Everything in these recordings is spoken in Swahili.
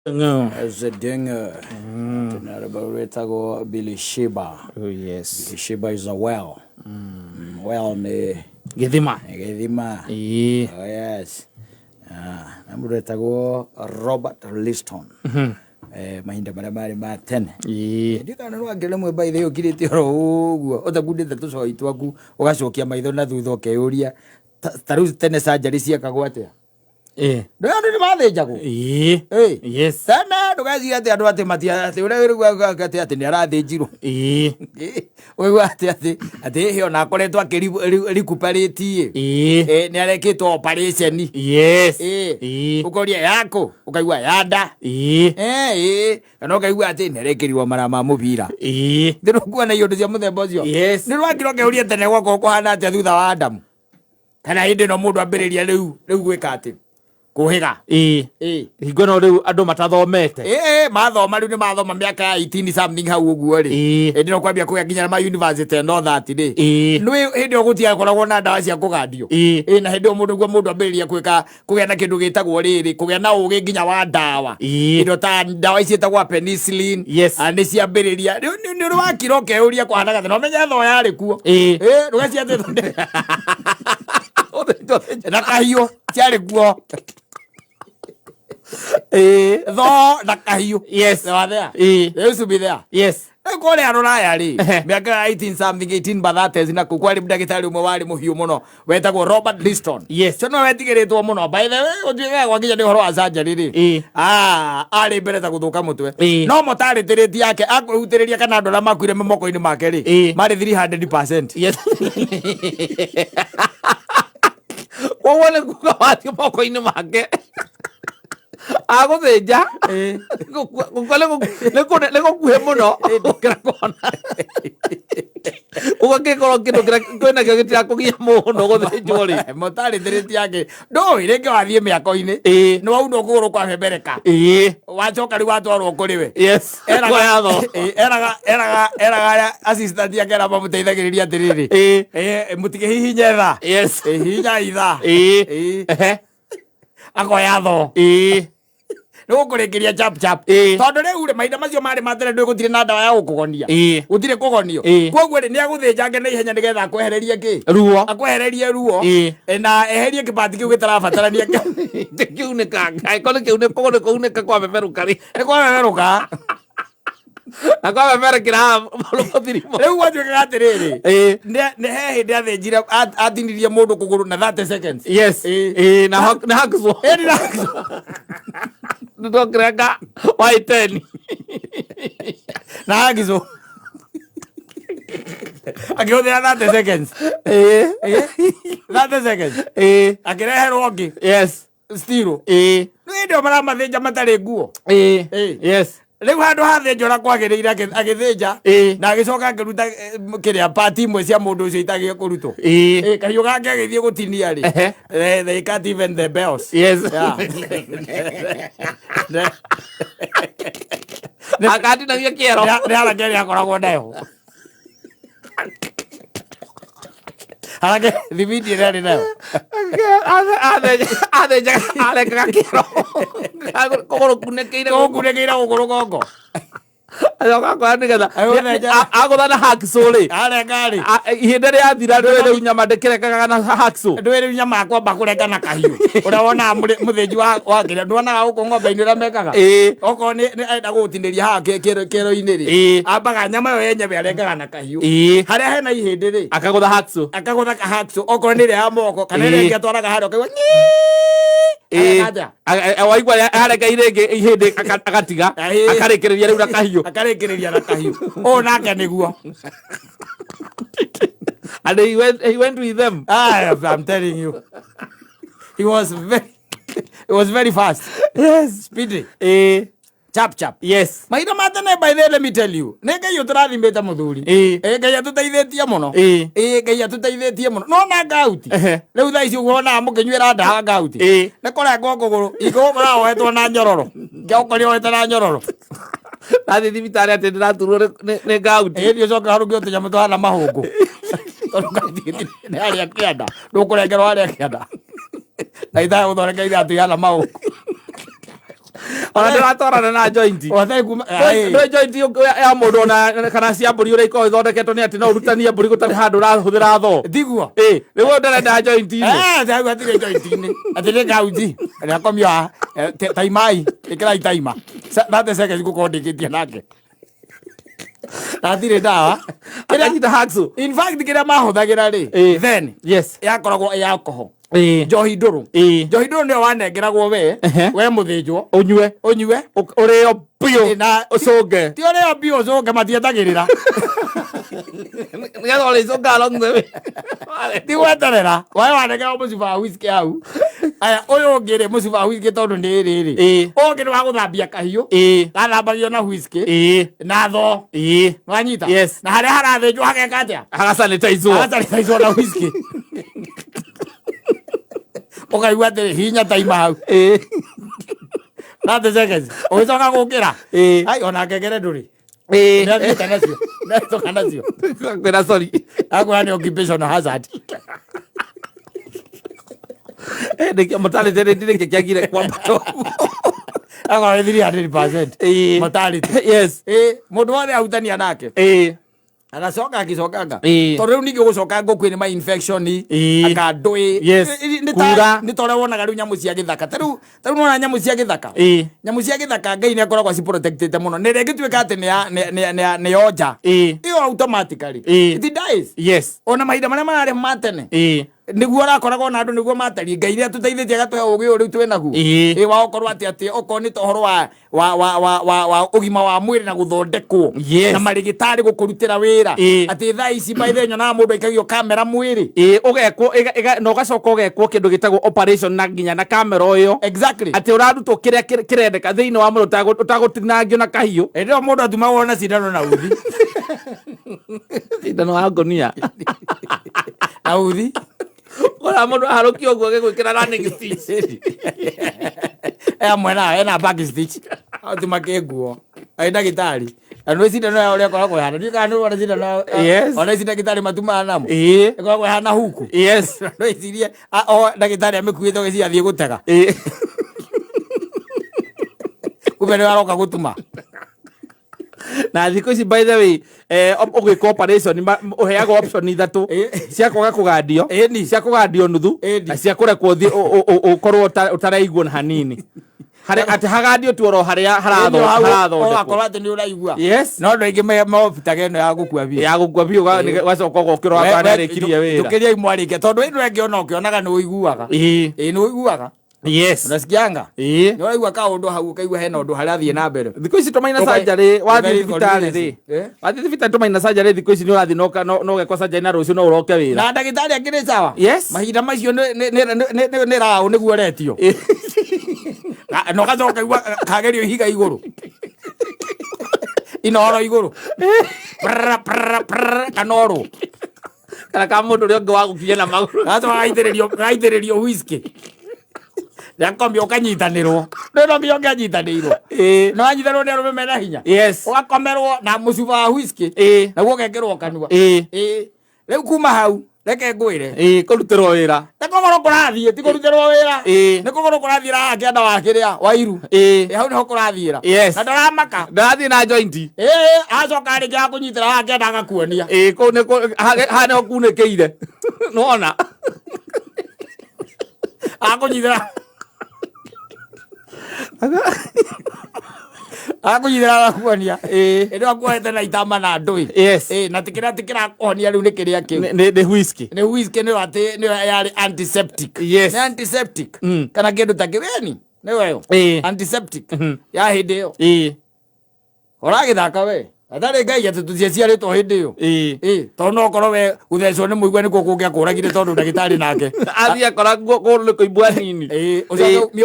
Zedinga. Tunarabawetago Billy Sheba. Oh yes. Billy Sheba is a well. Well ne Githima. Oh yes. Namuretago Robert Liston. Mahinda marĩa ma tene ndikana no angele mwe by the ukirite oro uguo otagundite tucoi twaku ugacokia maitho na thutha ukeyuria taru tene surgery ciakagwo atia ndio ndio mathĩnjagwo yes sana ndugazi ati andu ati matia ati ure ati ni arathĩnjirwo wewe ati hiyo na akoretwo akiricuperate ni arekitwo operation yes ukoria yako ukaigua yanda kana ukaigua ati ni arekirirwo mara ma mubira ndiro kuona iyo cia muthemba ucio ni rwakiro keuria tene gwako kuhana ati thutha wa Adamu kana hindi no mundu ambiriria riu gwika ati kuhiga hingo no riu andu matathomete mathoma riu ni mathoma miaka ya 18 something hau uguo ri ndi no kwambia kuya nginya ma university no that ri nwi hindi ogutia koragwo na ndawa cia kugandio na hindi mundu ambiriria kugia na kindu gitagwo riri kugia na ugi nginya wa ndawa indo ta ndawa ici etagwo penicillin ni ciambiriria ni rwakiro keuria kuhanaga no menya tho yari kuo rugacia thonde na kahiyo ciari kuo tho na kahiyo wathea they should be there kore aroraya ri miaka 18 something 18 bathates na kukwari ndagitari umwe wari muhiu muno wetagwo Robert Liston no wetigiritwo muno by the way uthiga gwakinya ni horo wa surgery ri ari mbere ta guthuka mutwe no motaritiriti yake akwihutiriria kana andu ra makuire moko-ini make ri mari 300% wone kuka wati moko-ini make aguthinja niko kuhe muno ukira kona ugakikorwo kindu kwina kio gitira kugia muno guthinjwo ri motari thiriti yake ndo irenge wathie miako-ini no au ndo kuguru kwa membereka wacoka ri watwarwo kuri we eraga assistant yake ara mamuteithagiriria atiriri mutige hihinya tha hihinya itha akoya tho no kurekeria chap tondu riu ri maida macio mari matere ndwe gutire na ndawa ya gukugonia gutire kugonio koguo ri ni aguthinjange na ihenya nigetha akwehererie ruo na eherie kibati kiu gitarabatarania kiuneka aikole kiuneka kwa memeruka ri akwa memerekira thirimo riu wajweka atiriri ne he hindi athinjire atinirie mundu kuguru na 30 seconds na hakso ndokireka waiteni na hagizo akihũthĩra 30 seconds 30 seconds akireherwo ũngĩ still ndio maramathĩnja matarĩ nguo riu handu hathinjora kwagiriire agithinja na agicoka akiruta kiria party imwe cia mundu ucio itagie kurutwo kahiu gake agithie gutinia ri they can't even the bells akati na gio kiero ni ala keri akoragwo nayo alage thibiti rari nayo aleka kiero kogoro kunekeire guguru gongo ayoka kwa nigetha agothana hacksaw ri aregari ihinda ria thira ndwere nyama ndekirekaga na hacksaw ndwere nyama kwamba kureka na kahiu uria wona muthinji wa kire ndwona guku ng'ombe-ini uria mekaga oko ni enda gutiniria ha kero-ini ri ambaga nyama yo yenyewe arekaga na kahiu haria hena ihindi ri akagotha hacksaw oko ni ria moko kana ri atwaraga hario kaigua waigua areka irenge ihindi agatiga akarekereria riu na kahiu nake niguo and he went with them. I'm telling you, it was very fast, speedy, chap maida matene. By the let me tell you, ngai utrathimbite muthuri ngai atuteithetie muno no na ngauti riu thaa ici uguona mukinywira ndawa ngauti ni kurenga nguguru igukora wetwo na nyororo ngiokoria wetwo na nyororo athi thibitari ati ndiraturwo ni ngauti ndio coka haru ngio tunyamu twana mahungu ni aria kianda ndukurengerwo aria kianda na ithaa uthoreka ithatu yana mahungu Ona ndĩratwarana na joint. No joint ya mũndũ ona kana cia mbũri ũrĩa ikoragwo ithondeketwo nĩ atĩ no ũrutanie mbũri gũtarĩ handũ ũrahũthĩra thoo. Ndiguo. Rĩu ndĩrenda joint-inĩ. Ndagua tirĩ joint-inĩ. Atĩ nĩ kauji. Nĩakomio taimai. Ĩkĩrai taima. Nate ceke ngũkorwo ndĩkĩtie nake. Nathire ndawa. Akanyita hacksaw. In fact kĩrĩa mahũthagĩra rĩ. Then. Yes. Yakoragwo ĩ alcohol. Njohi ndũrũ. Njohi ndũrũ nĩyo wanengeragwo we mũthĩnjwo. Ũnyue. Ũrĩo biũ. Ũcũnge. Ti ũrĩo biũ ũcũnge matietagĩrĩra. Nĩgetha ũrĩcũnga along the way. Ti gweterera. Wae wanengerwo mũcuba wa whisky hau. Aya ũyũ ũngĩ rĩ mũcuba wa whisky tondũ nĩ rĩrĩ. Ũngĩ nĩ wa gũthambia kahiũ. Gathambagio na whisky. Na thoo. Wanyita. Na harĩa harathĩnjwo hageka atĩa? Hagasanitizwo na whisky. Ũkaigua atĩ hinya taima hau. Nate seconds. Ũgĩcoka gũkĩra. Ai ona ngengere ndũrĩ. Nĩathiĩte nacio. Nĩathiĩte nacio. Kwĩna sorry. Akwĩra nĩ occupational hazard. Mortality rate nĩ kĩagire kwambata. Akwĩra 300%. Mortality. Yes. Mũndũ wothe ahutania nake. Agacoka agĩcokanga. Tondũ rĩu ningĩ gũcokanga kwĩna ma infection akandũĩ. Nĩ tondũ wonaga rĩu nyamũ cia gĩthaka. Tarĩu nona nyamũ cia gĩthaka. Nyamũ cia gĩthaka Ngai nĩ akoragwo ci protectete mũno. Nĩ rĩngĩtuĩka atĩ nĩ yonja. Ĩyo automatically. It dies. Yes. Ona mahinda marĩa mararĩ ma tene. Nĩguo arakoragwo na andũ nĩguo matari. Ngai nĩ atũteithĩtie agatũhe ũgĩ ũrĩa twĩ naguo. Wa gũkorwo atĩ okorwo nĩ tohoro wa ũgima wa mwĩrĩ na gũthondekwo. Na marĩgĩtarĩ gũkũrutĩra wĩra. Atĩ thaa ici maithe nyonaga mũndũ aikagio kamera mwĩrĩ. Ũgekwo na ũgacoka ũgekwo kĩndũ gĩtagwo operation na nginya na kamera ũyũ. Exactly. Atĩ ũrarutwo kĩrĩa kĩrendeka thĩinĩ wa mũndũ ũtagũtinangio na kahiũ. Ndio mũndũ atumagwo na cindano na uthi. Cindano wa ngonia. Na uthi. Ora mũndũ aharũkio ũguo gĩgwĩkĩra running stitch. Mwena ena back stitch. Atumake nguo. Ai ndagĩtarĩ. Ano cindano ya ũrĩa koragwo hana. Nĩ kana nĩ cindano. Yes. Ona ici ndagĩtarĩ matumaga namo. Ĩkoragwo hana huku. Yes. No icirie ndagĩtarĩ amĩkuĩte gĩci athiĩ gũtega. Kumbe nĩ aroka gũtuma. Na thikũ ici by the way ũgĩka operation ũheagwo option ithatũ cia kwaga kũgandio, cia kũgandio nuthu na cia kũrekwo ũthiĩ ũkorwo ũtaraigua hanini. Harĩ atĩ hagandio tu oro harĩa harathondekwo. Ũgakorwo atĩ nĩ ũraigua. No andũ aingĩ maobitaga ĩno ya gũkua biũ. Ya gũkua biũ ũgacoka ũgokĩrwo akarĩkirie wĩra. Tũkĩria imwarĩke tondũ ĩno ĩngĩ ona ũkĩonaga nĩ ũiguaga. Nĩ ũiguaga. Yes. Unasikianga? Nĩ waigua kaũndũ hau ũkaigua hena ũndũ harĩa athiĩ na mbere. Thikũ ici tũmaina surgery wathiĩ thibitarĩ rĩ. Wathiĩ thibitarĩ tũmaina surgery thikũ ici nĩ ũrathiĩ no ũgekwo surgery na rũciũ no ũroke wĩra. Na ndagĩtarĩ akĩrĩ sawa? Yes. Mahinda macio nĩ raũ nĩguo retio. No gacoka igua kagerio ihiga igũrũ. Inooro igũrũ. Kanoro. Kana ka mũndũ ũrĩa ũngĩ wa gũkinya na magũrũ. Gaitĩrĩrio whisky. Yakombia ũkanyitanĩrwo. Ndĩno mbia ũngĩanyitanĩirwo. No wanyitanĩrwo nĩ arũme mena hinya. Yes. Ũgakomerwo na mũcuba wa whisky. Naguo ũgekĩrwo kanua. Rĩu kuma hau reke ngwĩre. Kũrutĩrwo wĩra. Nĩ kũgũrũ kũrathiĩ ti kũrutĩrwo wĩra. Nĩ kũgũrũ kũrathiĩ raha kĩanda wa kĩrĩa wa iru. Hau nĩho kũrathiĩra. Na ndaramaka. Ndarathiĩ na joint. Acoka arĩkia kũnyitĩra haha kĩanda agakuonia. Kũu nĩho kunĩkĩire. Nĩwona. Akũnyitĩra. Akũnyitĩra agakuonia. Ĩno akuohete na itama na ndũĩ. Yes. Na tikĩra kuonia rĩu nĩ kĩrĩa kĩu. Nĩ whisky. Nĩ whisky nĩ atĩ nĩ yarĩ antiseptic. Yes. Nĩ antiseptic. Kana kĩndũ ta kĩweni. Nĩ weyo. Antiseptic. Ya hĩndĩ ĩyo. Ũragĩthaka we. Atarĩ Ngai atĩ tũciarĩtwo hĩndĩ ĩyo. Tondũ no ũkorwo we gũthecwo nĩ mũigua nĩkuo kũngĩakũragire tondũ ndagĩtarĩ nake. Athiĩ akora kũgũrũ nĩ kũimbua nini.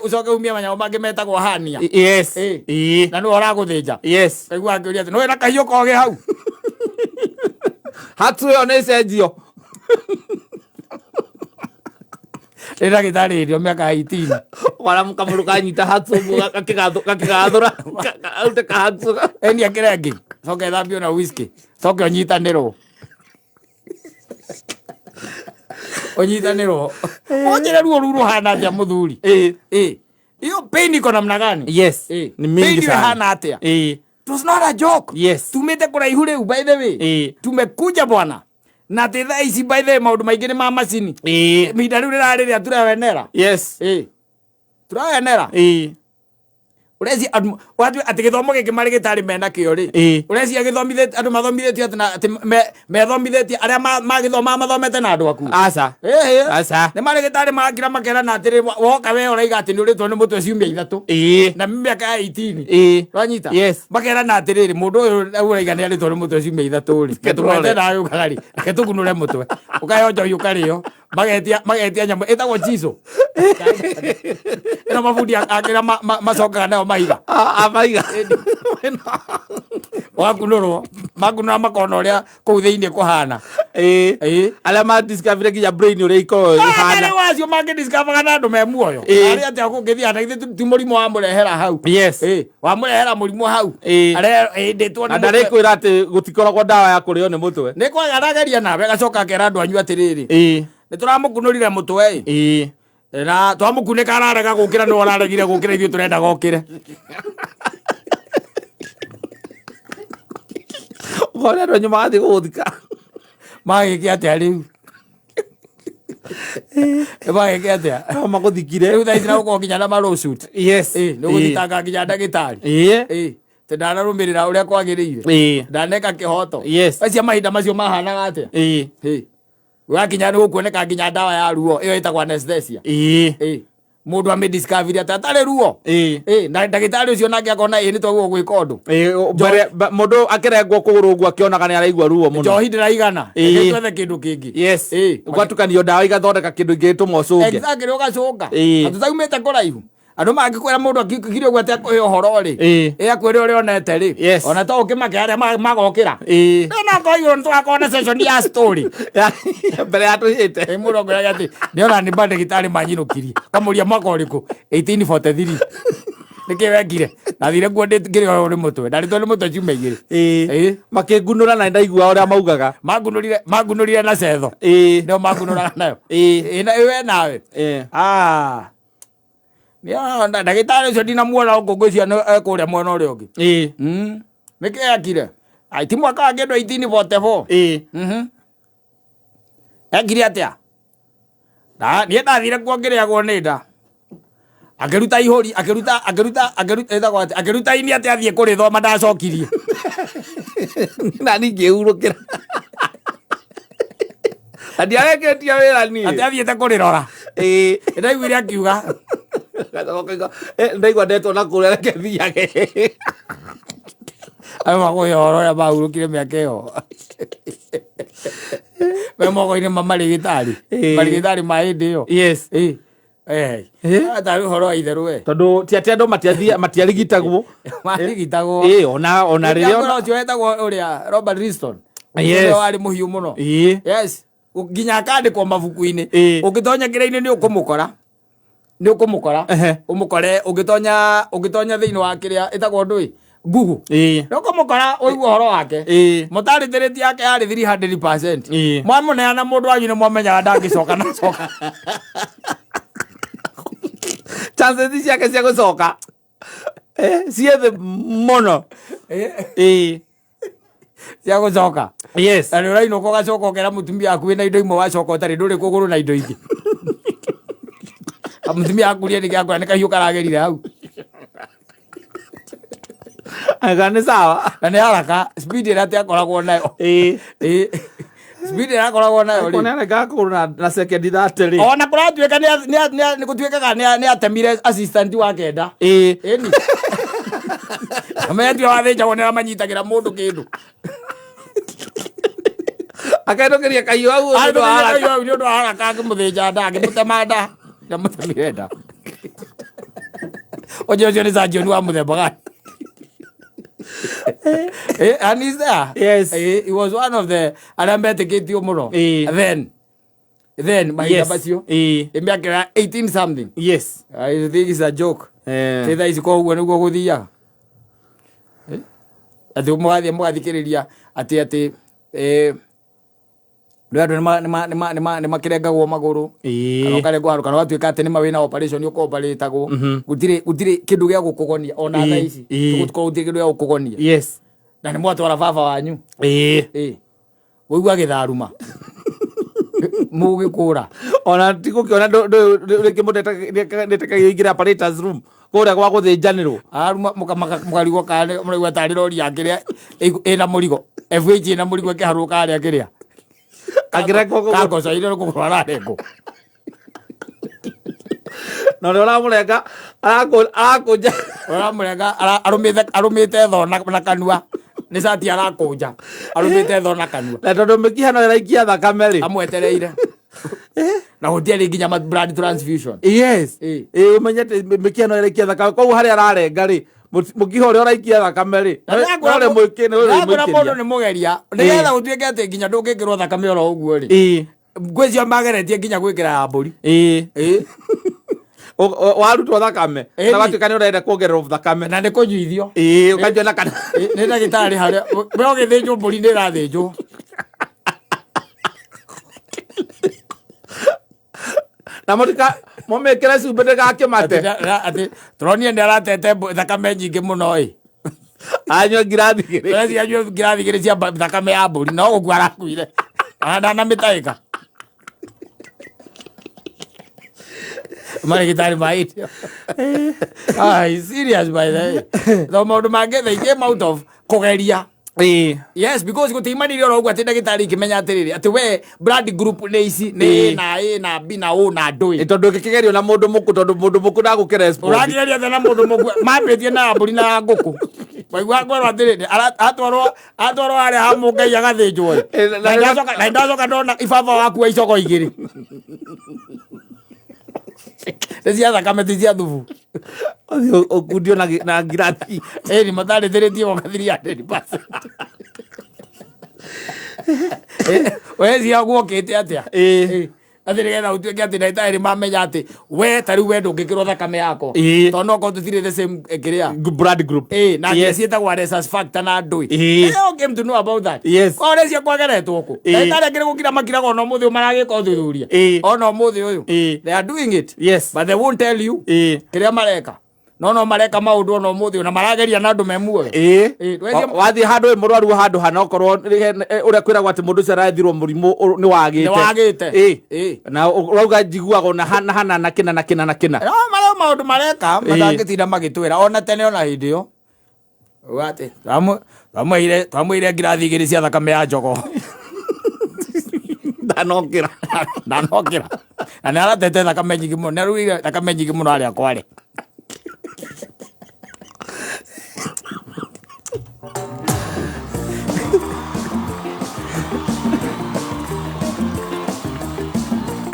Ũcoke umie manyamũ mangĩ metagwo hania. Yes. Na nĩwe ũragũthĩnja. Yes. Kaigua akĩũria atĩ nĩwe na kahiũ kogĩ hau. Hatu ĩyo nĩ cenjio. Nĩ ndagĩtarĩ hĩndĩ mĩaka 18. Waramuka mũndũ kanyita hatu gakĩgathũra. Aute kahatu. Eni akĩrengi. Coke thambio na whisky. Coke ũnyitanĩrwo. Ũnyitanĩrwo. Ũnjĩre ruo ruru hana atĩa mũthuri. Hiyo pain iko namna gani? Yes. Ni mingi sana. Hana atia. It was not a joke. Yes. Tumete kuna ihule by the way. Tumekuja bwana. Na tetha ici by the way maundu maingi ni ma macini. Minda riu riraria turawenera. Yes. Turawenera. Ureci watu ati githomo giki mari gitari mena kio ri. Ureci agithomithete andu mathomithetio ati methomithetie aria magithoma mathomete na andu aku. Aca. Aca. Ni mari gitari makira makera na atiri woka we uraiga ati ni uritwo ni mutwe ciumia ithatu. Na miaka ya 18. Ranyita. Yes. Makera na atiri mundu uyu uraiga ni aritwo ni mutwe ciumia ithatu ri. Ketumete na ayu kagari. Ketugunure mutwe. Ukayo njo yu kario. Magetia nyamu etagwo jiso. Eno mabundi akira macokaga nao maiga. Maiga. Wakunurwo makunura makona uria kuu thiini kuhana. Aria ma discover kinya brain uria iko hana. Wacio mangi discover kana andu me muoyo. Aria atia kungithia na ithe ti murimu wa murehera hau. Yes. Wa murehera murimu hau. Aria nditwo ni ndari kwira ati gutikoragwo dawa ya kurio ni mutwe. Ni kwa garageria nawe gacoka kera andu anyu atiriri. Ni turamukunurire mutwe. Na twamukuneka ararega gukira no araregire gukira ithu turenda gokire. Ngore andu anyu magathi guthika. Magiki atia riu. Magiki atia. No maguthikire. Riu thaa ici na gukorwo nginya na marosut. Yes. Ni guthitanga nginya ndagitari. Te ndanarumirira uria kwagiriire. Ndaneka kihoto. Yes. Acia mahinda macio mahanaga atia. Wakinya ni gukuoneka nginya dawa ya ruo iyo itagwa anesthesia. Mundu ame discover ati atare ruo. Na ndagitari ucio nake akona ni twaguo gwika undu. Mundu akirengwo kuguru uguo akiona kana araigua ruo muno. Njohi ndiraigana. Twethe kindu kingi. Yes. Ugatukanio dawa igathondeka kindu ngituma ucunge. Exactly ugacunga. Atutaumite kuraihu. Andu mangikwira mundu akikire uguo ati uhoro ri. Akwire uria onete ri. Ona to ukimake aria magokira. Na koyo ntu akona session ya story. Mbere ya tuhite. Mundu ngoya ati niona ni bande gitari manyirukiri. Kamuria mwaka uriku 1843. Niki wekire. Nathire guo ndikire uri mutwe. Ndaritwo ni mutwe ciumia igiri. Makingunura na ndaigua uria maugaga. Magunurire na cetho. Ndio magunura nayo. Na iwe nawe. Niona ndagitari ucio ndinamuona ngungũcia ekuria mwena uria ungi. Niki ekire. Ti mwaka wa kindu 1844. Ekire atia. Ni ndathire kuongereagwo ni nda. Akiruta ihuri akiruta ini atia athie kurithoma ndacokirie. Na ningiurukira. Andi areketia wira ni. Atia athiete kurirora. Ndaiguire akiuga. Ndaigua ndetwo na kuria reke thiage. Ayo magoyoro ya baurukire miaka iyo. Memo-ini marigitari. Marigitari ma hindi iyo. Yes. Atari horo wa itheru we. Tondu ti ati andu matiarigitagwo. Marigitagwo. Ona riria ona ucio wetagwo uria Robert Liston. Yes. Wari muhiu muno. Yes. Nginya akandikwo mabuku-ini. Ungitonya kira-ini ni ukumukora. Ni ukumukora. Umukore ungitonya thiini wa kiria itagwo ndui. Google. No kumukora uigua horo wake. Mutaritiritie yake yari 300%. Mwamuneana mundu wanyu ni mwamenyaga ndangicoka na coka. Chances ciake cia gucoka ciethe muno. Cia gucoka. Yes. Na uraino ko gacoka ukera mutumia aku wina indo imwe wacoka utari nduri kuguru na indo ingi. Mutumia akurie ni gakora ni kahiu karagerire hau. Agane sawa. Na ni haraka speed ira tia koragwo nayo. Speed ira koragwo nayo ri. Ona gakura na second that ri. Ona kuratuika ni gutuikaga ni atemire assistant wa kenda. Ni. Amethi wa thinja wona manyitagira mundu kindu. Akaendokeria kahiu au ndu haraka. Ni ndu haraka akimuthinja nda akimutema nda. Na mutemire nda. Ojo ni John wa muthemba gani? And he's there. Yes. He was one of the Arambete muno. Then mahinda macio. Miaka 18 something. Yes. I think it's a joke. Tetha ici ko uguo niguo guthia. Ati mugathikiriria ati ndio andu ni makirengagwo maguru kana watuika ati ni mawina operation uko operatagwo gutire kindu gia gukugonia ona thaa ici tuko gutire kindu gia gukugonia yes na ni mwatwara baba wanyu wigua githaruma mugikura ona tigukiona rĩngĩ mũndũ ndetekagia ingĩre apparatus room kũrĩa gwa gũthĩnjanĩrwo aruma mũkarigwo kana mũraigua tarĩ rori yakĩrĩa ĩna mũrigo FH ĩna mũrigo ĩkĩharũka harĩa kĩrĩa kagocaire nĩ kũgũrwo ararengwo na ũrĩa ũramũrenga arakũnja ũramũrenga arũmĩte tho na kanua nĩ cati arakũnja arũmĩte tho na kanua na tondũ mĩkiha no ĩraikia thakame rĩ amwetereire na gũtiarĩ nginya blood transfusion yes ũmenyete mĩkiha no ĩraikia thakame koguo harĩa ararenga rĩ mũkiha ũrĩa ũraikia thakame rĩ ũrĩa mũndũ nĩ mũgeria nĩgetha gũtuĩke atĩ nginya ndũngĩkĩrwo thakame oro ũguo rĩ ngwĩcio mageretie nginya gwĩkĩra ya mbũri warutwo thakame na watuĩka nĩ ũrenda kuongererwo thakame na nĩ kũnyuithio ũkanjua na kana nĩ ndagĩtarĩ harĩa we ũgĩthĩnjwo mbũri nĩ ĩrathĩnjwo na mũmĩkĩre cumbĩ ndĩgakĩmate atĩ tũronire nĩ aratete thakame nyingĩ mũno anyua ngirathi igĩrĩ anyua ngirathi igĩrĩ cia thakame ya mbũri no gũkua arakuire ndanamĩtaĩka marigitari maitio serious by the way though maundu mangĩ they came out of kugeria yes because gutimanire oro ũguo atĩ ndagĩtarĩ ikĩmenya atĩrĩrĩ atĩ we blood group nĩ ici nĩ A na B na O na ndũĩ tondũ ũngĩkĩgerio na mũndũ mũku tondũ mũndũ mũku ndagũkĩrespond ũrageria na mũndũ mũku mambĩtie na mbũri na ngũkũ waigua ngorwo atĩrĩrĩ atwarwo harĩa ha Mũngai agathĩnjwo na ndacoka ndona ibaba wakua icoko igĩrĩ cia thakame ti cia thubu ũkundio na ngirathi nĩ matarĩthĩrĩtie gũkathiria 100% weciria guokĩte atĩa atĩ nĩgetha ũtuĩke atĩ ndagĩtarĩ mamenya atĩ we ta rĩu we ndũngĩkĩrwo thakame yakwa tondũ no korwo tũtirĩ the same kĩrĩa blood group na ciĩtagwo rhesus factor na ndũĩ came to know about that korwo cia kwageretwo kũ ndagĩtarĩ angĩrĩ gũkira makiraga ona ũmũthĩ maragĩka ũthuthuria ona ũmũthĩ ũyũ they are doing it but they won't tell you kĩrĩa mareka no mareka maundu ona ũmũthĩ na marageria na andũ memuoyo wathiĩ handũ mũrwaru handũ hana okorwo ũrĩa kwĩragwo atĩ mũndũ ũcio arathirwo mũrimũ nĩ wagĩte na ũrauga njiguaga ona hana na kĩna marĩa maũndũ mareka matangĩtinda magĩtwĩra ona tene ona hĩndĩ ĩyo atĩ twamũire ngirathi igĩrĩ cia thakame ya njogo ndanokĩra na nĩ aratete thakame nyingĩ mũno nĩ arugire thakame nyingĩ mũno harĩa kwarĩ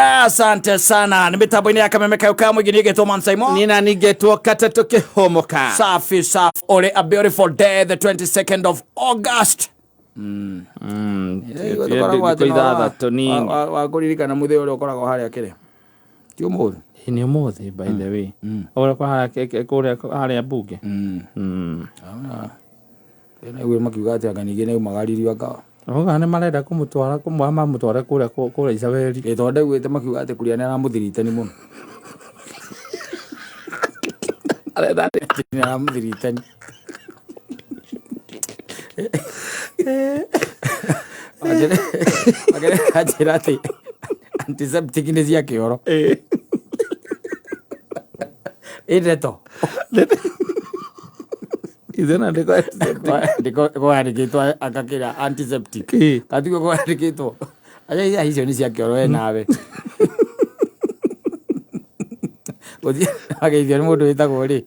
asante sana. Ni mitambo-inĩ ya Kameme Kauka, mwingĩ nĩgetwo Mansaimo nina nĩgetwo Katato Kĩhomoka. Safi ore a beautiful day, the 22nd of August. Wakuririkana mũthĩ ũrĩa ũkoragwo harĩa kĩrĩa ti ũmũthĩ nĩ ũmũthĩ by the way ũrĩa kũrĩa harĩa mbunge naiguĩ makiuga atĩ anga ningĩ nĩaumagaririo anga oga nĩ marenda kũmũtwara kũrĩa Icaweri tondũ ndaiguĩte makiuga atĩ Kuria nĩaramũthiritani mũno nĩaramũthiritani ajĩra atĩ antiseptic nĩ cia kĩoro ndeto izena kwandĩkĩtwo akakĩra antiseptic katigwo kwandĩkĩtwo aja icio nĩ cia kĩoro nawe gũthiĩ ageithio nĩ mũndũ wĩtagwo rĩ